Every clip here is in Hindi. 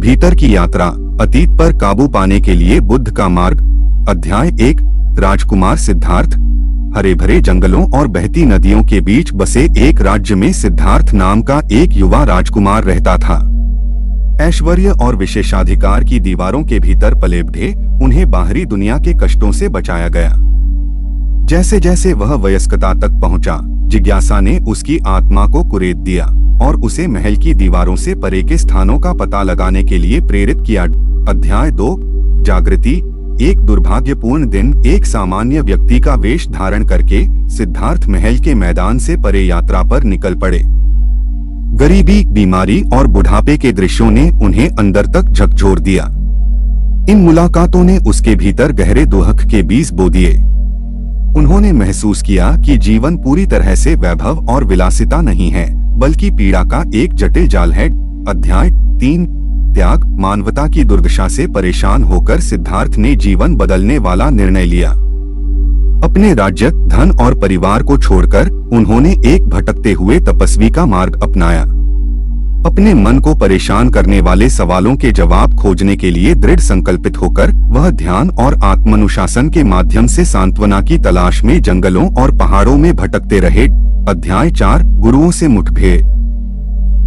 भीतर की यात्रा, अतीत पर काबू पाने के लिए बुद्ध का मार्ग। अध्याय 1। राजकुमार सिद्धार्थ। हरे भरे जंगलों और बहती नदियों के बीच बसे एक राज्य में सिद्धार्थ नाम का एक युवा राजकुमार रहता था। ऐश्वर्य और विशेषाधिकार की दीवारों के भीतर पले बढ़े उन्हें बाहरी दुनिया के कष्टों से बचाया गया। जैसे जैसे वह वयस्कता तक पहुंचा, जिज्ञासा ने उसकी आत्मा को कुरेद दिया और उसे महल की दीवारों से परे के स्थानों का पता लगाने के लिए प्रेरित किया। अध्याय 2। जागृति। एक दुर्भाग्यपूर्ण दिन एक सामान्य व्यक्ति का वेश धारण करके सिद्धार्थ महल के मैदान से परे यात्रा पर निकल पड़े। गरीबी, बीमारी और बुढ़ापे के दृश्यों ने उन्हें अंदर तक झकझोर दिया। इन मुलाकातों ने उसके भीतर गहरे दुख के बीज बो दिए। उन्होंने महसूस किया कि जीवन पूरी तरह से वैभव और विलासिता नहीं है, बल्कि पीड़ा का एक जटिल जाल है। अध्याय 3। त्याग। मानवता की दुर्दशा से परेशान होकर सिद्धार्थ ने जीवन बदलने वाला निर्णय लिया। अपने राज्य, धन और परिवार को छोड़कर उन्होंने एक भटकते हुए तपस्वी का मार्ग अपनाया। अपने मन को परेशान करने वाले सवालों के जवाब खोजने के लिए दृढ़ संकल्पित होकर वह ध्यान और आत्मानुशासन के माध्यम से सांत्वना की तलाश में जंगलों और पहाड़ों में भटकते रहे। अध्याय 4। गुरुओं से मुठभेड़।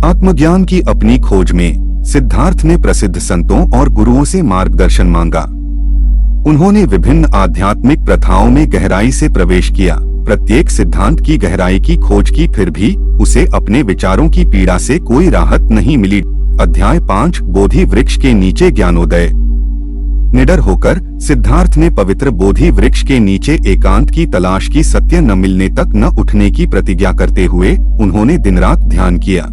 आत्मज्ञान की अपनी खोज में सिद्धार्थ ने प्रसिद्ध संतों और गुरुओं से मार्गदर्शन मांगा। उन्होंने विभिन्न आध्यात्मिक प्रथाओं में गहराई से प्रवेश किया, प्रत्येक सिद्धांत की गहराई की खोज की, फिर भी उसे अपने विचारों की पीड़ा से कोई राहत नहीं मिली। अध्याय 5। बोधि वृक्ष के नीचे ज्ञानोदय। निडर होकर सिद्धार्थ ने पवित्र बोधि वृक्ष के नीचे एकांत की तलाश की। सत्य न मिलने तक न उठने की प्रतिज्ञा करते हुए उन्होंने दिन रात ध्यान किया।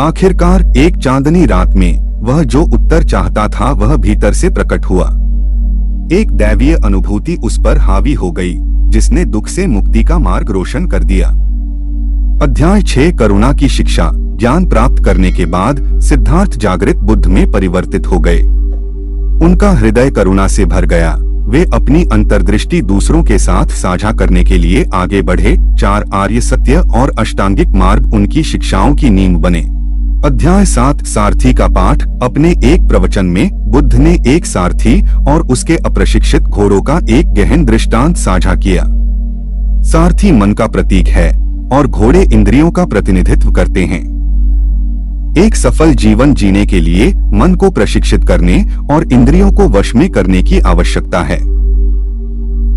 आखिरकार एक चांदनी रात में वह जो उत्तर चाहता था वह भीतर से प्रकट हुआ। एक दैवीय अनुभूति उस पर हावी हो गई, जिसने दुख से मुक्ति का मार्ग रोशन कर दिया। अध्याय 6। करुणा की शिक्षा। ज्ञान प्राप्त करने के बाद सिद्धार्थ जागृत बुद्ध में परिवर्तित हो गए। उनका हृदय करुणा से भर गया। वे अपनी अंतर्दृष्टि दूसरों के साथ साझा करने के लिए आगे बढ़े। 4 आर्य सत्य और अष्टांगिक मार्ग उनकी शिक्षाओं की नींव बने। अध्याय 7। सारथी का पाठ। अपने एक प्रवचन में बुद्ध ने एक सारथी और उसके अप्रशिक्षित घोड़ों का एक गहन दृष्टांत साझा किया। सारथी मन का प्रतीक है और घोड़े इंद्रियों का प्रतिनिधित्व करते हैं। एक सफल जीवन जीने के लिए मन को प्रशिक्षित करने और इंद्रियों को वश में करने की आवश्यकता है।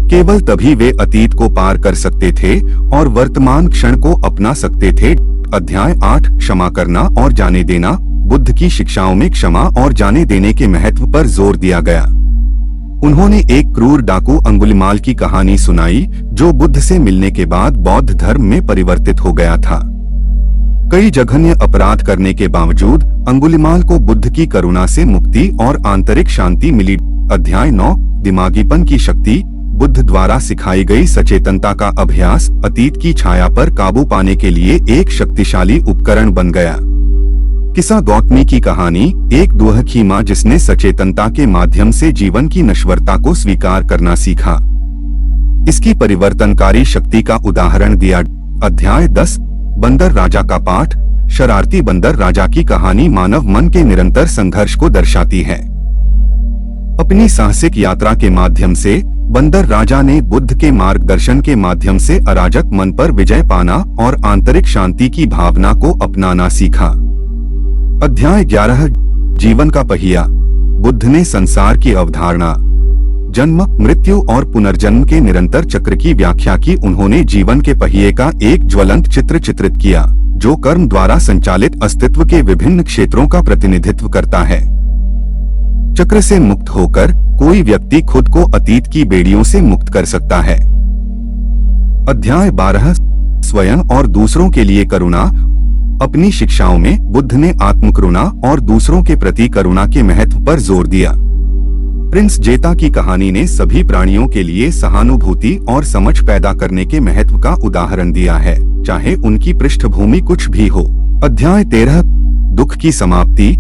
केवल तभी वे अतीत को पार कर सकते थे और वर्तमान क्षण को अपना सकते थे। अध्याय 8। क्षमा करना और जाने देना। बुद्ध की शिक्षाओं में क्षमा और जाने देने के महत्व पर जोर दिया गया। उन्होंने एक क्रूर डाकू अंगुलिमाल की कहानी सुनाई, जो बुद्ध से मिलने के बाद बौद्ध धर्म में परिवर्तित हो गया था। कई जघन्य अपराध करने के बावजूद अंगुलिमाल को बुद्ध की करुणा से मुक्ति और आंतरिक शांति मिली। अध्याय 9। दिमागीपन की शक्ति। बुद्ध द्वारा सिखाई गई सचेतनता का अभ्यास अतीत की छाया पर काबू पाने के लिए एक शक्तिशाली उपकरण बन गया। किसा गौतमी की कहानी। एक दुखी माँ जिसने सचेतनता के माध्यम से जीवन की नश्वरता को स्वीकार करना सीखा, इसकी परिवर्तनकारी शक्ति का उदाहरण दिया। अध्याय 10। बंदर राजा का पाठ। शरारती बंदर राजा की कहानी मानव मन के निरंतर संघर्ष को दर्शाती है। अपनी साहसिक यात्रा के माध्यम से बंदर राजा ने बुद्ध के मार्गदर्शन के माध्यम से अराजक मन पर विजय पाना और आंतरिक शांति की भावना को अपनाना सीखा। अध्याय 11। जीवन का पहिया। बुद्ध ने संसार की अवधारणा, जन्म, मृत्यु और पुनर्जन्म के निरंतर चक्र की व्याख्या की। उन्होंने जीवन के पहिए का एक ज्वलंत चित्र चित्रित किया, जो कर्म द्वारा संचालित अस्तित्व के विभिन्न क्षेत्रों का प्रतिनिधित्व करता है। चक्र से मुक्त होकर कोई व्यक्ति खुद को अतीत की बेड़ियों से मुक्त कर सकता है। अध्याय 12। स्वयं और दूसरों के लिए करुणा। अपनी शिक्षाओं में बुद्ध ने आत्मकरुणा और दूसरों के प्रति करुणा के महत्व पर जोर दिया। प्रिंस जेता की कहानी ने सभी प्राणियों के लिए सहानुभूति और समझ पैदा करने के महत्व का उदाहरण दिया है, चाहे उनकी पृष्ठभूमि कुछ भी हो। अध्याय 13। दुख की समाप्ति।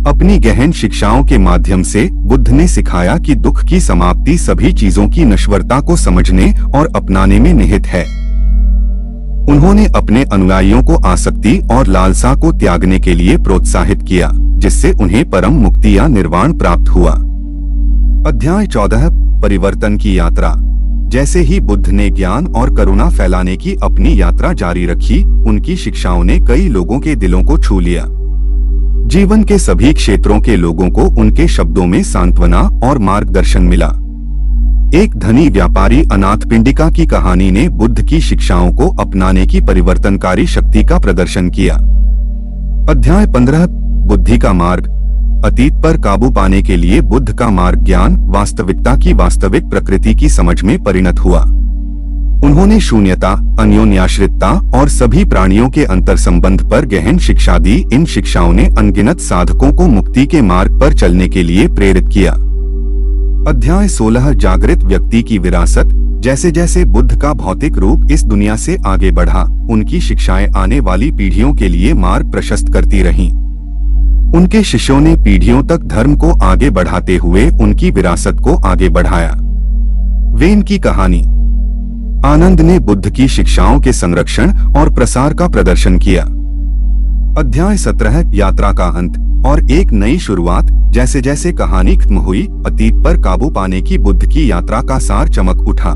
अपनी गहन शिक्षाओं के माध्यम से बुद्ध ने सिखाया कि दुख की समाप्ति सभी चीजों की नश्वरता को समझने और अपनाने में निहित है। उन्होंने अपने अनुयायियों को आसक्ति और लालसा को त्यागने के लिए प्रोत्साहित किया, जिससे उन्हें परम मुक्ति या निर्वाण प्राप्त हुआ। अध्याय 14 परिवर्तन की यात्रा। जैसे ही बुद्ध ने ज्ञान और करुणा फैलाने की अपनी यात्रा जारी रखी, उनकी शिक्षाओं ने कई लोगों के दिलों को छू लिया। जीवन के सभी क्षेत्रों के लोगों को उनके शब्दों में सांत्वना और मार्गदर्शन मिला। एक धनी व्यापारी अनाथपिंडिका की कहानी ने बुद्ध की शिक्षाओं को अपनाने की परिवर्तनकारी शक्ति का प्रदर्शन किया। अध्याय 15 बुद्धि का मार्ग। अतीत पर काबू पाने के लिए बुद्ध का मार्ग ज्ञान, वास्तविकता की वास्तविक प्रकृति की समझ में परिणत हुआ। उन्होंने शून्यता, अन्योन्याश्रितता और सभी प्राणियों के अंतर संबंध पर गहन शिक्षा दी। इन शिक्षाओं ने अनगिनत साधकों को मुक्ति के मार्ग पर चलने के लिए प्रेरित किया। अध्याय 16 जागृत व्यक्ति की विरासत। जैसे जैसे बुद्ध का भौतिक रूप इस दुनिया से आगे बढ़ा, उनकी शिक्षाएं आने वाली पीढ़ियों के लिए मार्ग प्रशस्त करती रहीं। उनके शिष्यों ने पीढ़ियों तक धर्म को आगे बढ़ाते हुए उनकी विरासत को आगे बढ़ाया। वेन की कहानी। आनंद ने बुद्ध की शिक्षाओं के संरक्षण और प्रसार का प्रदर्शन किया। अध्याय 17 यात्रा का अंत और एक नई शुरुआत। जैसे जैसे कहानी खत्म हुई, अतीत पर काबू पाने की बुद्ध की यात्रा का सार चमक उठा।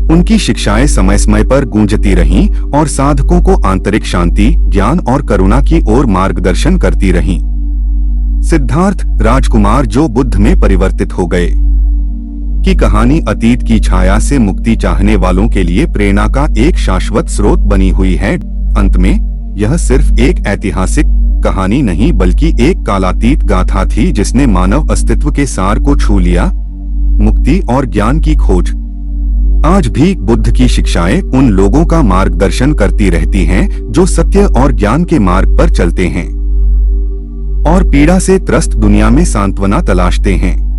उनकी शिक्षाएं समय समय पर गूंजती रहीं और साधकों को आंतरिक शांति, ज्ञान और करुणा की ओर मार्गदर्शन करती रहीं। सिद्धार्थ राजकुमार जो बुद्ध में परिवर्तित हो गए की कहानी अतीत की छाया से मुक्ति चाहने वालों के लिए प्रेरणा का एक शाश्वत स्रोत बनी हुई है। अंत में यह सिर्फ एक ऐतिहासिक कहानी नहीं बल्कि एक कालातीत गाथा थी जिसने मानव अस्तित्व के सार को छू लिया, मुक्ति और ज्ञान की खोज। आज भी बुद्ध की शिक्षाएं उन लोगों का मार्गदर्शन करती रहती हैं जो सत्य और ज्ञान के मार्ग पर चलते हैं और पीड़ा से त्रस्त दुनिया में सांत्वना तलाशते हैं।